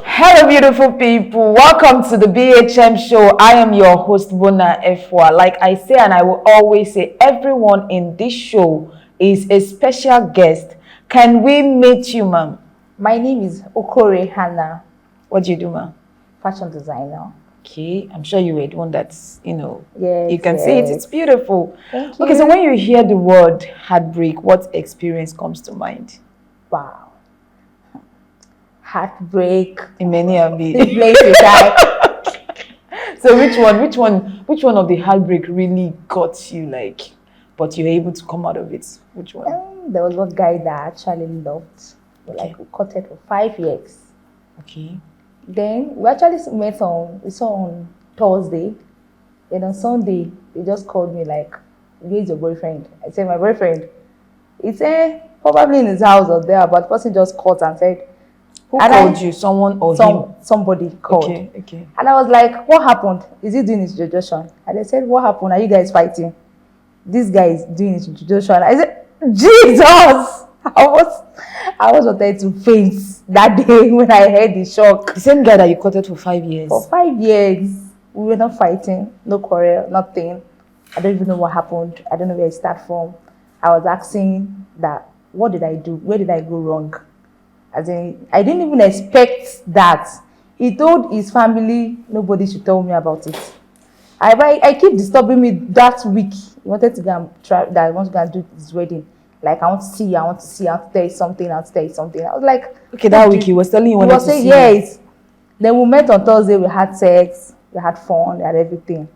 Hello, beautiful people. Welcome to the B.H.M show. I am your host, Bona Efwa. Like I say, and I will always say, everyone in this show is a special guest. Can we meet you, ma'am? My name is Okore Hannah. What do you do, ma'am? Fashion designer. Okay, I'm sure you were the one that's, Yes, you can see it. It's beautiful. Thank you. Okay, so when you hear the word heartbreak, what experience comes to mind? Wow. Heartbreak. In many of the places So which one of the heartbreak really got you, like, but you were able to come out of it? Which one? There was one guy that I actually loved. Like, we courted for 5 years. Okay. Then we actually met on Thursday. Then on Sunday, they just called me like, "Where's your boyfriend?" I said, "My boyfriend." He said, probably in his house or there, but the person just called and said, Who called you? Someone or him? Somebody called. Okay. And I was like, "What happened? Is he doing his introduction?" And they said, "What happened? Are you guys fighting?" This guy is doing his introduction. I said, "Jesus!" I was wanted to faint that day when I heard the shock. The same guy that you courted for 5 years? For 5 years, we were not fighting, no quarrel, nothing. I don't even know what happened. I don't know where it started from. I was asking that, what did I do? Where did I go wrong? As in, I didn't even expect that. He told his family nobody should tell me about it. I keep disturbing me that week. He wanted to go and try that. I want to go and do his wedding. Like, I want to see you, I want to tell you something, I was like, okay, that week he was telling you he wanted was to saying see yes. Then we met on Thursday, we had sex, we had fun, we had everything.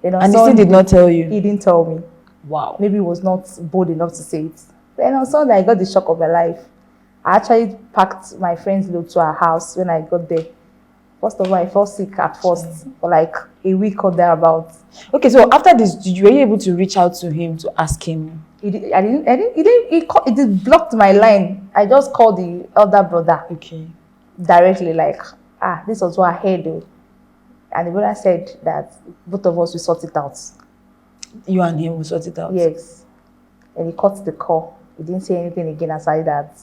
Then on and Sunday, he still did not tell you? He didn't tell me. Wow. Maybe he was not bold enough to say it. Then on Sunday, I got the shock of my life. I actually packed my friend's load to our house when I got there. First of all, I felt sick at first for like a week or thereabouts. Okay, so after this, were you able to reach out to him to ask him? He blocked my line. I just called the elder brother. Okay. Directly, like, this was what I heard though. And the brother said that both of us will sort it out. You and him will sort it out? Yes. And he cut the call. He didn't say anything again aside that.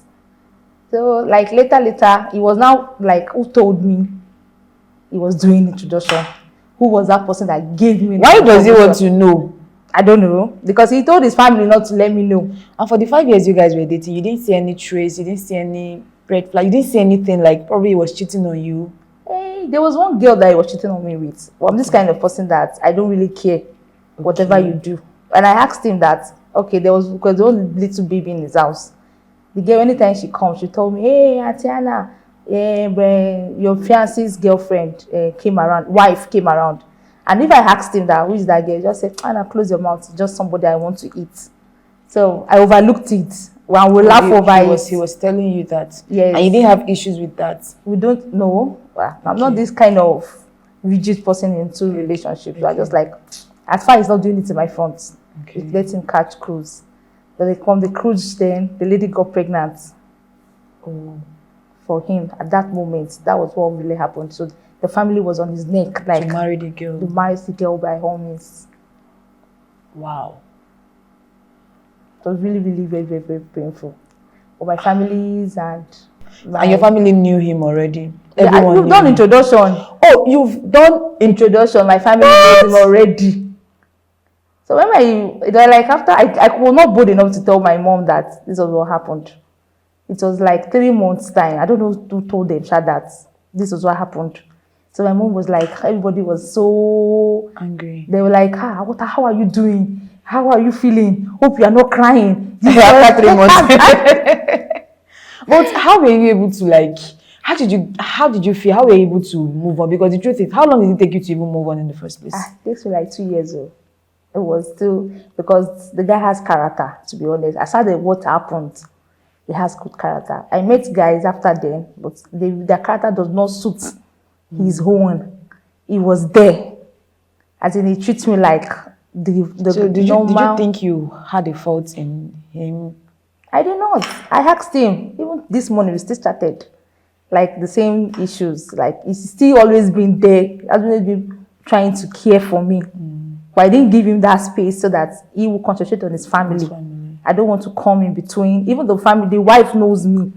So, like, later, he was now like, who told me he was doing introduction? Who was that person that gave me? Why does he want to know? I don't know. Because he told his family not to let me know. And for the 5 years you guys were dating, you didn't see any trace, you didn't see any red flag, you didn't see anything like probably he was cheating on you? Hey, there was one girl that he was cheating on me with. Well, I'm this kind of person that I don't really care whatever you do. And I asked him that, because there was a little baby in his house. The girl, anytime she comes, she told me, "Hey, Auntie Anna, your fiance's girlfriend wife came around." And if I asked him that, who is that girl? He just said, "Anna, close your mouth. It's just somebody I want to eat." So I overlooked it. When we laugh over it. He was telling you that. Yes. And you didn't have issues with that? We don't know. Well, I'm not this kind of rigid person into relationships. Okay. So I just like, as far as he's not doing it in my front, let him catch cruise. But they come the cruise, then the lady got pregnant. For him at that moment, that was what really happened. So the family was on his neck, like, to marry the girl. To marry the girl by all means. Wow. It was really, really very, very, very painful. For my families and your family knew him already? Everyone you've done introduction. Oh, you've done introduction. My family knows him already. So when after I was not bold enough to tell my mom that this was what happened. It was like 3 months time. I don't know who told them that this was what happened. So my mom was like, everybody was so angry. They were like, how are you doing? How are you feeling? Hope you are not crying. After 3 months. But how were you able to how did you feel? How were you able to move on? Because the truth is, how long did it take you to even move on in the first place? It takes me like 2 years old. It was still, because the guy has character, to be honest. Aside from what happened, he has good character. I met guys after them, but their character does not suit his own. He was there. As in, he treats me like so did you think you had a fault in him? I did not. I asked him. Even this morning, we still started. Like, the same issues. Like, he's still always been there. He has always been trying to care for me. But I didn't give him that space so that he will concentrate on his family. I don't want to come in between. Even the family, the wife knows me.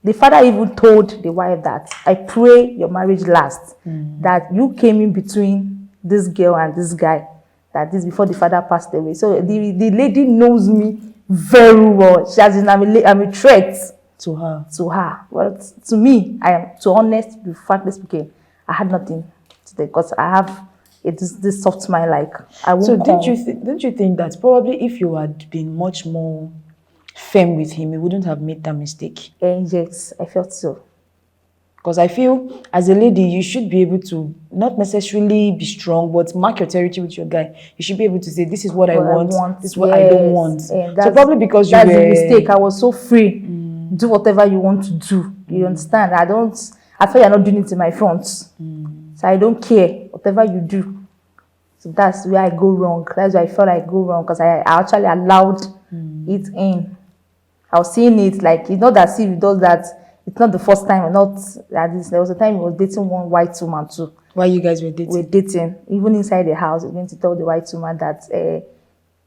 The father even told the wife that I pray your marriage lasts. That you came in between this girl and this guy. That this before the father passed away. So the lady knows me very well. She has I'm a threat To her. to her. But to me, I am too honest, to frankly speaking, I had nothing today because I have this soft smile. Like I won't. So come. don't you think that probably if you had been much more firm with him, you wouldn't have made that mistake? Yes, I felt so. Because I feel as a lady, you should be able to not necessarily be strong, but mark your territory with your guy. You should be able to say, this is what I want, this is what I don't want. So probably because you that's were... the mistake. I was so free. Do whatever you want to do. You understand? I feel you're not doing it in my front. So I don't care. Whatever you do. So that's where I go wrong. That's where I felt I go wrong because I actually allowed it in. I was seeing it like it's not that if he does that. It's not the first time. Not that this. There was a time he was dating one white woman too. While you guys were dating? We're dating. Even inside the house, he's going to tell the white woman that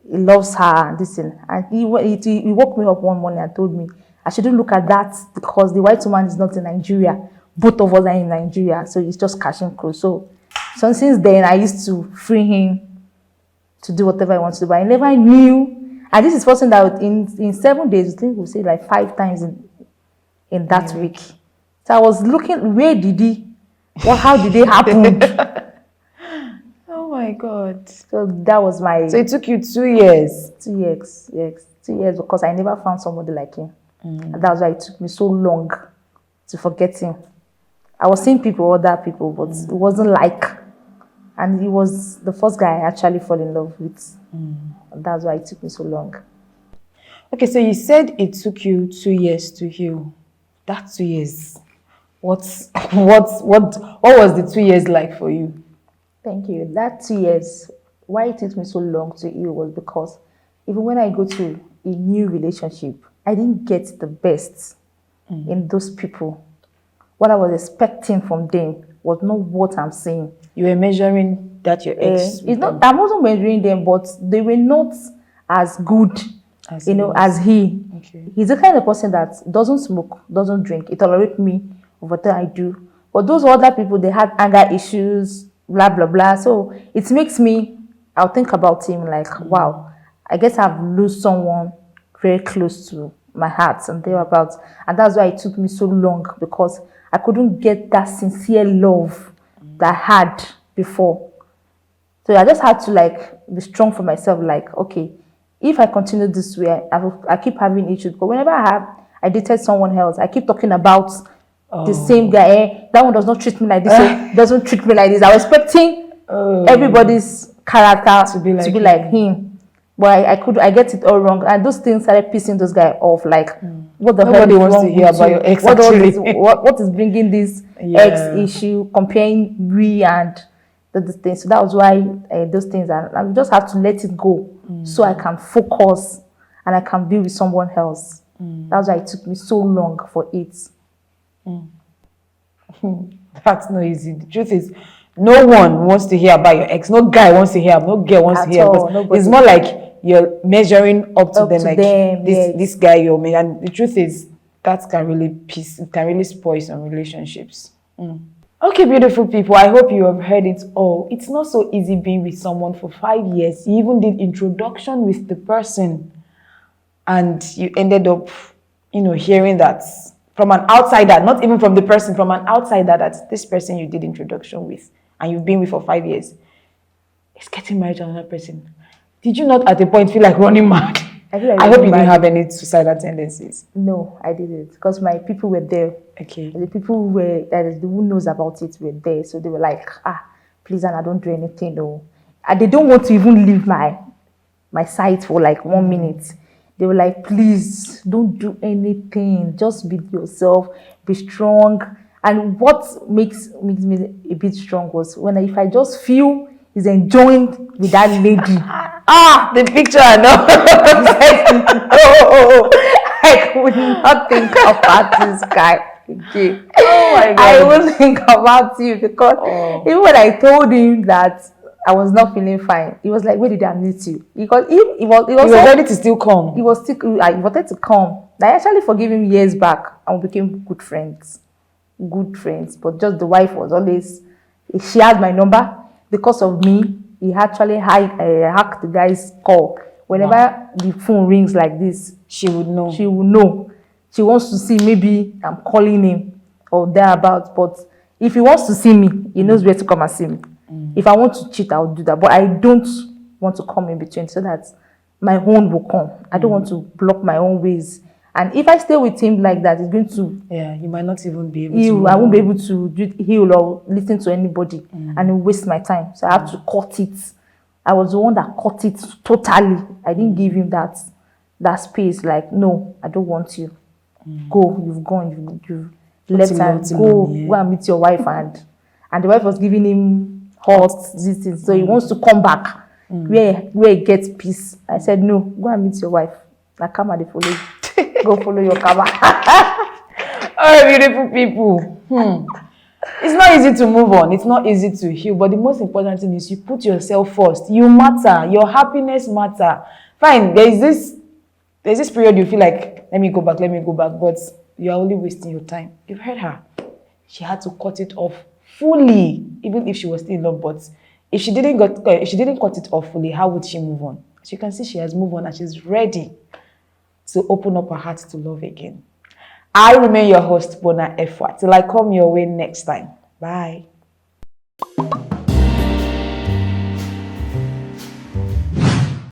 he loves her and this thing. And he woke me up one morning and told me I shouldn't look at that because the white woman is not in Nigeria. Both of us are in Nigeria, so it's just cashing close. So since then, I used to free him to do whatever I want to do, but I never knew. And this is something that in 7 days, I think we'll say like 5 times in that week. So I was looking, where did he? How did it happen? Oh my God. So that was my... So it took you 2 years? 2 years, yes. 2 years because I never found somebody like him. And that's why it took me so long to forget him. I was seeing other people, but it wasn't like... And he was the first guy I actually fall in love with. And that's why it took me so long. Okay, so you said it took you 2 years to heal. That 2 years, what was the 2 years like for you? Thank you. That 2 years, why it took me so long to heal was because even when I go to a new relationship, I didn't get the best in those people. What I was expecting from them was not what I'm seeing. You were measuring that your ex? It's not. I wasn't measuring them, but they were not as good, as he. Okay. He's the kind of person that doesn't smoke, doesn't drink. He tolerates me of what I do. But those other people, they had anger issues, blah blah blah. So it makes me. I'll think about him like, wow, I guess I've lost someone very close to my heart and thereabouts, and that's why it took me so long because I couldn't get that sincere love that I had before. So I just had to be strong for myself. Like, okay, if I continue this way, I keep having issues. But whenever I dated someone else, I keep talking about the same guy. That one does not treat me like this. Doesn't treat me like this. I was expecting everybody's character to be like him. But I get it all wrong. And those things started pissing those guys off. Like, what the Nobody hell is wants wrong to hear with about you? your ex, What actually. what is bringing this ex issue, comparing we and the things? So that was why those things, and I just have to let it go so I can focus and I can be with someone else. That's why it took me so long for it. That's not easy. The truth is, no one wants to hear about your ex. No guy wants to hear. No girl wants to hear. Because it's more like you're measuring up to them. Like this guy you're me. And the truth is, that can really spoil some relationships. Okay, beautiful people. I hope you have heard it all. It's not so easy being with someone for 5 years. You even did introduction with the person, and you ended up, hearing that from an outsider, not even from the person, from an outsider, that this person you did introduction with and you've been with for 5 years is getting married to another person. Did you not at a point feel like running mad? I hope you didn't have any suicidal tendencies. No, I didn't, because my people were there. Okay. The people who knows about it were there, so they were like, please, Anna, don't do anything, no. And they don't want to even leave my site for like 1 minute. They were like, please, don't do anything. Just be yourself, be strong. And what makes me a bit strong was if I just feel he's enjoying with that lady. The picture, no. No, I could not think about this guy. Okay. Oh my God. I won't think about you because even when I told him that I was not feeling fine. He was like, "Where did I meet you?" Because he You was were ready to still come. he was still I wanted to come. I actually forgave him years back and we became good friends. Good friends. But just the wife was always, she had my number because of me. He actually hacked the guy's call. Whenever the phone rings like this, She would know. she will know. She wants to see maybe I'm calling him or thereabouts. But if he wants to see me, he knows where to come and see me. If I want to cheat, I'll do that. But I don't want to come in between so that my own will come. I don't want to block my own ways. And if I stay with him like that, it's going to Yeah, you might not even be able heal. to. I won't be able to heal or listen to anybody and it'll waste my time. So I have to cut it. I was the one that cut it totally. I didn't give him that space. Like, no, I don't want you. Go, you've gone, you've left and go and meet your wife. And the wife was giving him hot this thing. So he wants to come back where he gets peace. I said, no, go and meet your wife. Like, come and follow you. Go follow your karma. Oh, beautiful people. It's not easy to move on. It's not easy to heal. But the most important thing is you put yourself first. You matter. Your happiness matter. Fine. There's this period you feel like, let me go back. But you're only wasting your time. You've heard her. She had to cut it off fully, even if she was still in love. But if she didn't cut it off fully, how would she move on? As you can see, she has moved on and she's ready to open up her heart to love again. I remain your host, Bona Efwa. Till I come your way next time. Bye.